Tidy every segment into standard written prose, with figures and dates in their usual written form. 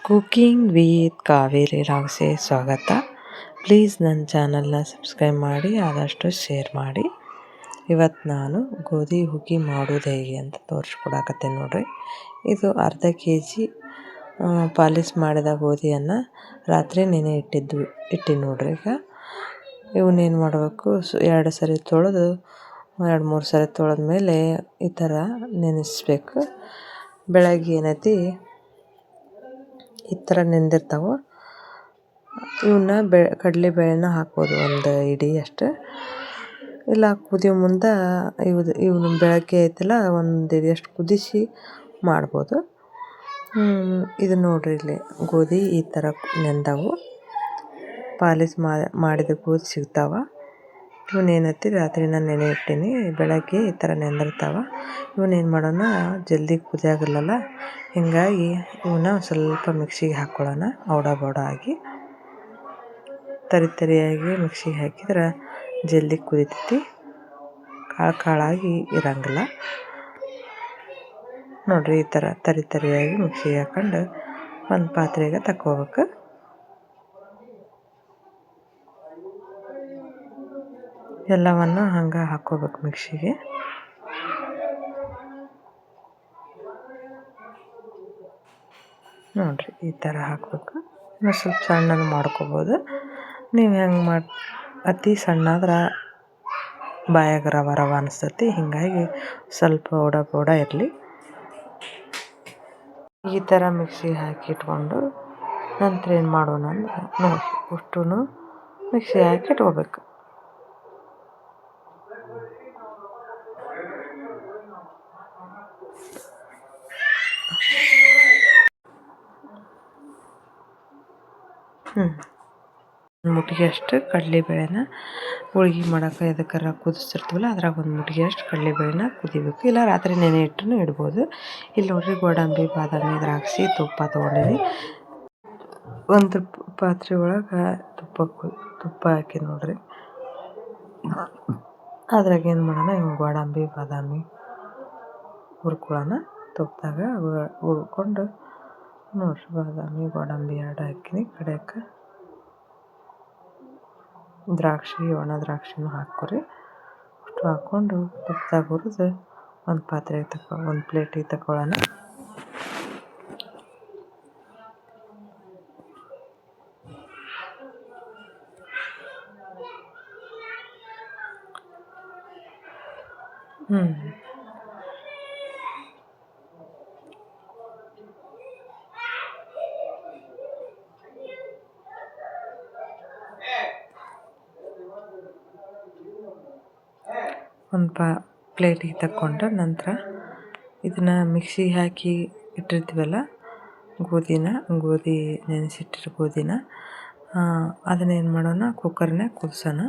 Cooking with Kaveri ಲಾಗ್ಸ್ಗೆ ಸ್ವಾಗತ. Please ನನ್ನ ಚಾನಲ್ನ ಸಬ್ಸ್ಕ್ರೈಬ್ ಮಾಡಿ, ಆದಷ್ಟು ಶೇರ್ ಮಾಡಿ. ಇವತ್ತು ನಾನು ಗೋಧಿ ಹುಗ್ಗಿ ಮಾಡೋದು ಹೇಗೆ ಅಂತ ತೋರಿಸ್ಕೊಡಕತ್ತೇನೆ ನೋಡ್ರಿ. ಇದು ಅರ್ಧ ಕೆಜಿ ಪಾಲಿಶ್ ಮಾಡಿದ ಗೋಧಿಯನ್ನು ರಾತ್ರಿ ನೆನೆ ಇಟ್ಟಿನಿ ನೋಡ್ರಿ. ಈಗ ಇವನ್ನೇನು ಮಾಡಬೇಕು, 2 ಸರಿ ತೊಳೆದು 2-3 ಸರಿ ತೊಳೆದ ಮೇಲೆ ಈ ಥರ ನೆನೆಸ್ಬೇಕು. ಬೆಳಗ್ಗೆ ಏನೈತಿ ಈ ಥರ ನೆಂದಿರ್ತಾವೆ. ಇವನ್ನ ಕಡಲೆಬೇಳೆನ ಹಾಕ್ಬೋದು, ಒಂದು ಇಡೀ ಅಷ್ಟು. ಇಲ್ಲ ಕುದಿಯೋ ಮುಂದೆ ಇವನು ಬೆಳಗ್ಗೆ ಐತಲ್ಲ ಒಂದು ಇಡಿಯಷ್ಟು ಕುದಿಸಿ ಮಾಡ್ಬೋದು. ಇದು ನೋಡ್ರಿ, ಇಲ್ಲಿ ಗೋಧಿ ಈ ಥರ ನೆಂದವು. ಪಾಲಿಶ್ ಮಾಡಿದ ಗೋಧಿ ಸಿಗ್ತಾವೆ. ಇವನ್ನೇನೈತಿ ರಾತ್ರಿ ನಾನು ನೆನೆ ಇಟ್ಟೀನಿ, ಬೆಳಗ್ಗೆ ಈ ಥರ ನೆಂದಿರ್ತಾವೆ. ಇವನ್ನೇನು ಮಾಡೋಣ, ಜಲ್ದಿ ಕುದಿಯಾಗಲ್ಲ. ಹೀಗಾಗಿ ಇವನ್ನ ಸ್ವಲ್ಪ ಮಿಕ್ಸಿಗೆ ಹಾಕ್ಕೊಳ್ಳೋಣ. ಔಡ ಆಗಿ ತರಿಯಾಗಿ ಮಿಕ್ಸಿಗೆ ಹಾಕಿದ್ರೆ ಜಲ್ದಿ ಕುದಿತೈತಿ, ಕಾಳಾಗಿ ಇರಂಗಿಲ್ಲ. ನೋಡ್ರಿ, ಈ ಥರ ತರಿಯಾಗಿ ಮಿಕ್ಸಿಗೆ ಹಾಕೊಂಡು ಒಂದು ಪಾತ್ರೆಗೆ ತಕ್ಕೋಬೇಕು. ಎಲ್ಲವನ್ನು ಹಂಗೆ ಹಾಕ್ಕೋಬೇಕು ಮಿಕ್ಸಿಗೆ. ನೋಡಿರಿ, ಈ ಥರ ಹಾಕಬೇಕು. ಇನ್ನು ಸ್ವಲ್ಪ ಸಣ್ಣದು ಮಾಡ್ಕೋಬೋದು. ನೀವು ಹೆಂಗೆ ಅತಿ ಸಣ್ಣ ಆದ್ರೆ ಬಾಯಾಗ ರವ ಅನಿಸ್ತೈತಿ. ಹೀಗಾಗಿ ಸ್ವಲ್ಪ ಬೋಡ ಇರಲಿ. ಈ ಥರ ಮಿಕ್ಸಿಗೆ ಹಾಕಿ ಇಟ್ಕೊಂಡು ನಂತರ ಏನು ಮಾಡೋಣ ಅಂದ್ರೆ, ನೋಡಿ, ಅಷ್ಟು ಮಿಕ್ಸಿಗೆ ಹಾಕಿ ಇಟ್ಕೋಬೇಕು. ಒಂದು ಮುಟ್ಟಿಗೆ ಅಷ್ಟು ಕಡಲೆಬೇಳೆನ ಹೋಳ್ಗೆ ಮಾಡೋಕೆ ಎದಕ್ಕಾರ ಕುದಿಸ್ತಿರ್ತೀವಲ್ಲ, ಅದ್ರಾಗ ಒಂದು ಮುಟ್ಟಿಗೆ ಅಷ್ಟು ಕಡಲೆಬೇಳೆನ ಕುದಿಬೇಕು. ಇಲ್ಲ ರಾತ್ರಿ ನೆನೆ ಇಟ್ಟರೂ ಇಡ್ಬೋದು. ಇಲ್ಲಿ ನೋಡ್ರಿ, ಗೋಡಂಬಿ, ಬಾದಾಮಿ, ದ್ರಾಕ್ಷಿ, ತುಪ್ಪ ತೊಗೊಂಡಿನಿ. ಒಂದು ಪಾತ್ರೆ ಒಳಗೆ ತುಪ್ಪ ಹಾಕಿ ನೋಡ್ರಿ. ಅದ್ರಾಗ ಏನು ಮಾಡೋಣ, ಇವು ಗೋಡಂಬಿ, ಬಾದಾಮಿ ಹುರ್ಕೊಳ್ಳೋಣ ತುಪ್ಪದಾಗ. ಹುರ್ಕೊಂಡು ನೋಡ್ರಿ, ಬಾದಾಮಿ, ಗೋಡಂಬಿ 2 ಹಾಕಿನಿ. ಕಡೆಯಕ್ಕೆ ದ್ರಾಕ್ಷಿ, ಒಣ ದ್ರಾಕ್ಷಿನೂ ಹಾಕ್ಕೊರಿ. ಅಷ್ಟು ಹಾಕ್ಕೊಂಡು ತುಪ್ಪದಾಗ ಹುರಿದು ಒಂದು ಪಾತ್ರೆಗೆ ಒಂದು ಪ್ಲೇಟಿಗೆ ತಗೊಳ್ಳೋಣ. ಒಂದು ಪ್ಲೇಟಿಗೆ ತಕ್ಕೊಂಡು ನಂತರ ಇದನ್ನು ಮಿಕ್ಸಿಗೆ ಹಾಕಿ ಇಟ್ಟಿರ್ತೀವಲ್ಲ ಗೋಧಿ ನೆನೆಸಿಟ್ಟಿರೋ ಗೋಧಿನ ಅದನ್ನೇನು ಮಾಡೋಣ, ಕುಕ್ಕರ್ನಾಗ ಕುದಿಸೋಣ.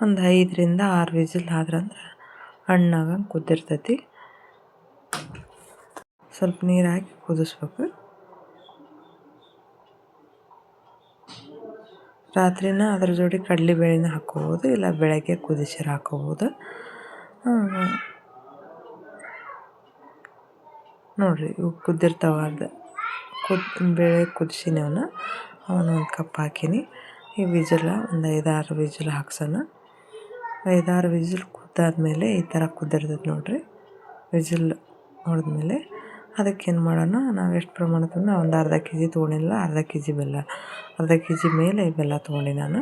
ಒಂದು 5ರಿಂದ 6 ವಿಸಿಲ್ ಆದ್ರಂದ್ರೆ ಹಣ್ಣಾಗಂಗೆ ಕುದ್ದಿರ್ತೈತಿ. ಸ್ವಲ್ಪ ನೀರು ಹಾಕಿ ಕುದಿಸ್ಬೇಕು. ರಾತ್ರಿನ ಅದ್ರ ಜೋಡಿ ಕಡಲೆಬೇಳೆನ ಹಾಕ್ಕೋಬೋದು, ಇಲ್ಲ ಬೆಳಗ್ಗೆ ಕುದಿಸಿರ ಹಾಕ್ಕೋಬೋದು. ನೋಡಿರಿ, ಇವು ಕುದ್ದಿರ್ತಾವ. ಬೇಳೆ ಕುದಿಸಿನಿ. ಅವನ್ನ ಒಂದು ಕಪ್ ಹಾಕೀನಿ. ಈ ವಿಜಿಲ್ ಒಂದು 5-6 ವಿಜಿಲ್ ಹಾಕ್ಸೋಣ. 5-6 ವಿಜಿಲ್ ಕುದ್ದಾದ್ಮೇಲೆ ಈ ಥರ ಕುದ್ದಿರ್ತೈತೆ ನೋಡಿರಿ. ವಿಜಿಲ್ ಹೊಡೆದ್ಮೇಲೆ ಅದಕ್ಕೇನು ಮಾಡೋಣ, ನಾವು ಎಷ್ಟು ಪ್ರಮಾಣದ ಒಂದು ಅರ್ಧ ಕೆಜಿ ತೊಗೊಂಡಿಲ್ಲ, ಅರ್ಧ ಕೆಜಿ ಬೆಲ್ಲ, ಅರ್ಧ ಕೆಜಿ ಮೇಲೆ ಬೆಲ್ಲ ತೊಗೊಂಡು ನಾನು.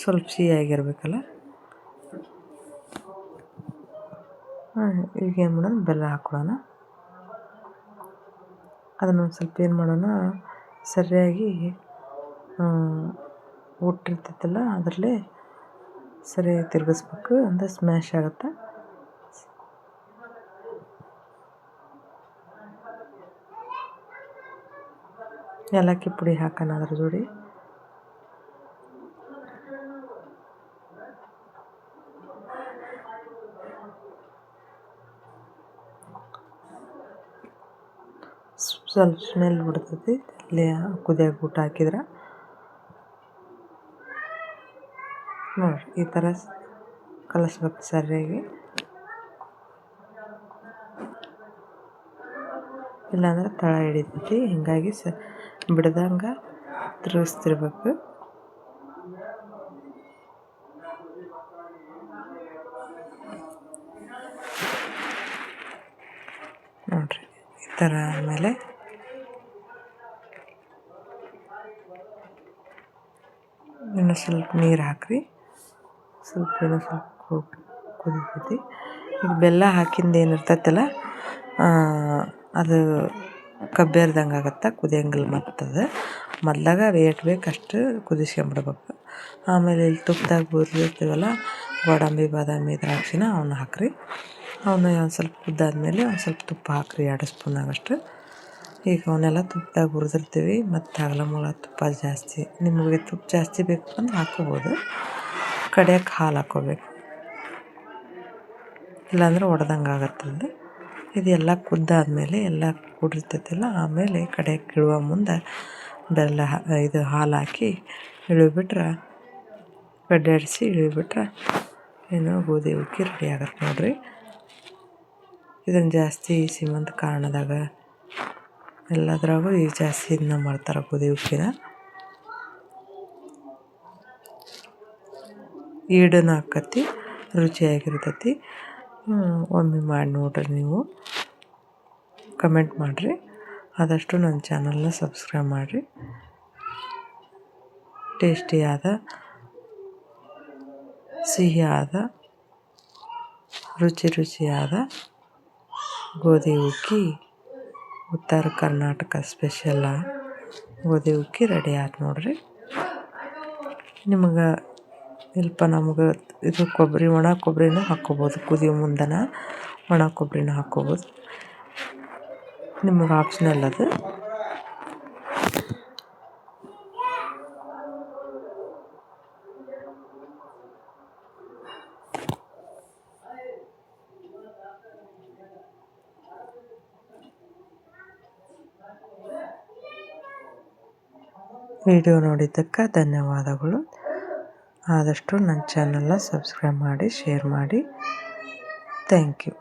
ಸ್ವಲ್ಪ ಸಿಹಿಯಾಗಿರ್ಬೇಕಲ್ಲ. ಈಗ ಏನು ಮಾಡೋಣ, ಬೆಲ್ಲ ಹಾಕ್ಕೊಳ್ಳೋಣ. ಅದನ್ನೊಂದು ಸ್ವಲ್ಪ ಏನು ಮಾಡೋಣ, ಸರಿಯಾಗಿ ಉಟ್ಟಿರ್ತೈತಲ್ಲ ಅದರಲ್ಲೇ ಸರಿಯಾಗಿ ತಿರುಗಿಸ್ಬೇಕು, ಅಂದರೆ ಸ್ಮ್ಯಾಶ್ ಆಗುತ್ತೆ. ಏಲಕ್ಕಿ ಪುಡಿ ಹಾಕೋಣ ಅದ್ರ ಜೋಡಿ. ಸ್ವಲ್ಪ ಸ್ಮೆಲ್ ಬಿಡ್ತೈತಿ ಅಲ್ಲಿ ಕುದಿಯಾಗ ಊಟ ಹಾಕಿದ್ರೆ. ನೋಡಿರಿ, ಈ ಥರ ಕಲಿಸ್ಬೇಕು ಸರಿಯಾಗಿ. ಇಲ್ಲಾಂದ್ರೆ ತಳ ಹಿಡಿತೈತಿ. ಹೀಗಾಗಿ ಬಿಡ್ದಂಗೆ ತಿರುಗಿಸ್ತಿರ್ಬೇಕು. ನೋಡಿರಿ ಈ ಥರ ಆದಮೇಲೆ ಇನ್ನೂ ಸ್ವಲ್ಪ ನೀರು ಹಾಕಿರಿ. ಇನ್ನೂ ಸ್ವಲ್ಪ ಕುದಿತೈತಿ. ಈಗ ಬೆಲ್ಲ ಹಾಕಿಂದು ಏನು ಇರ್ತೈತಲ್ಲ ಅದು ಕಬ್ಬೇರ್ದಂಗೆ ಆಗುತ್ತೆ, ಕುದಿಯಂಗಿಲ್ಲ. ಮತ್ತದು ಮೊದಲಾಗ ವೇಟ್ ಬೇಕು ಅಷ್ಟು ಕುದಿಸ್ಕೊಂಬಿಡ್ಬೇಕು. ಆಮೇಲೆ ಇಲ್ಲಿ ತುಪ್ಪದಾಗ ಹುರಿದಿರ್ತೀವಲ್ಲ ಗೋಡಂಬಿ ಬಾದಾಮಿ ದ್ರಾಕ್ಷಿನ ಅವನ್ನ ಹಾಕಿರಿ. ಅವನ್ನ ಒಂದು ಸ್ವಲ್ಪ ಕುದ್ದಾದ್ಮೇಲೆ ಒಂದು ಸ್ವಲ್ಪ ತುಪ್ಪ ಹಾಕಿರಿ, 2 ಸ್ಪೂನ್ ಆಗೋಷ್ಟು. ಈಗ ಅವನ್ನೆಲ್ಲ ತುಪ್ಪದಾಗ ಹುರಿದಿರ್ತೀವಿ. ಮತ್ತು ಅಗಲ ಮೂಲ ತುಪ್ಪ ಜಾಸ್ತಿ, ನಿಮಗೆ ತುಪ್ಪ ಜಾಸ್ತಿ ಬೇಕು ಅಂದ್ರೆ ಹಾಕ್ಕೋಬೋದು. ಕಡೆಯಕ್ಕೆ ಹಾಲು ಹಾಕ್ಕೋಬೇಕು, ಇಲ್ಲಾಂದ್ರೆ ಒಡೆದಂಗೆ ಆಗತ್ತದು. ಇದೆಲ್ಲ ಕುದ್ದಾದ್ಮೇಲೆ ಎಲ್ಲ ಕುಡಿರ್ತೈತಿಲ್ಲ, ಆಮೇಲೆ ಕಡೆಯಕ್ಕೆ ಇಳುವ ಮುಂದೆ ಬೆಲ್ಲ ಇದು ಹಾಲು ಹಾಕಿ ಇಳಿಬಿಟ್ರೆ, ಗಡ್ಡೆಯಾಡಿಸಿ ಇಳಿಬಿಟ್ರೆ ಏನು ಗೋಧಿ ಹುಗ್ಗಿ ರೆಡಿ ಆಗತ್ತೆ ನೋಡಿರಿ. ಇದನ್ನು ಜಾಸ್ತಿ ಸೀಮಂತ ಕಾರಣದಾಗ ಎಲ್ಲದ್ರಾಗೂ ಈಗ ಜಾಸ್ತಿ ಇದನ್ನ ಮಾಡ್ತಾರೆ, ಗೋಧಿ ಹುಗ್ಗಿನ. ಈಡನ್ನು ಹಾಕತ್ತಿ, ರುಚಿಯಾಗಿರ್ತೈತಿ. ಒಮ್ಮೆ ಮಾಡಿ ನೋಡ್ರಿ. ನೀವು ಕಮೆಂಟ್ ಮಾಡಿರಿ. ಆದಷ್ಟು ನನ್ನ ಚಾನಲ್ನ ಸಬ್ಸ್ಕ್ರೈಬ್ ಮಾಡಿರಿ. ಟೇಸ್ಟಿಯಾದ, ಸಿಹಿಯಾದ, ರುಚಿಯಾದ ಗೋಧಿ ಹುಗ್ಗಿ, ಉತ್ತರ ಕರ್ನಾಟಕ ಸ್ಪೆಷಲ್ಲ ಗೋಧಿ ಹುಗ್ಗಿ ರೆಡಿ ಆಯ್ತು ನೋಡಿರಿ. ನಿಮಗೆ ನಮಗೆ ಇದು ಒಣ ಕೊಬ್ಬರಿನೂ ಹಾಕ್ಕೋಬೋದು. ಕುದಿಯೋ ಮುಂದೆನ ಒಣ ಕೊಬ್ಬರಿನೂ ಹಾಕ್ಕೋಬೋದು, ನಿಮಗೆ ಆಪ್ಷನಲ್ ಅದು. ವಿಡಿಯೋ ನೋಡಿದ್ದಕ್ಕೆ ಧನ್ಯವಾದಗಳು. ಆದಷ್ಟು ನನ್ನ ಚಾನಲ್ನ ಸಬ್ಸ್ಕ್ರೈಬ್ ಮಾಡಿ, ಶೇರ್ ಮಾಡಿ. Thank you.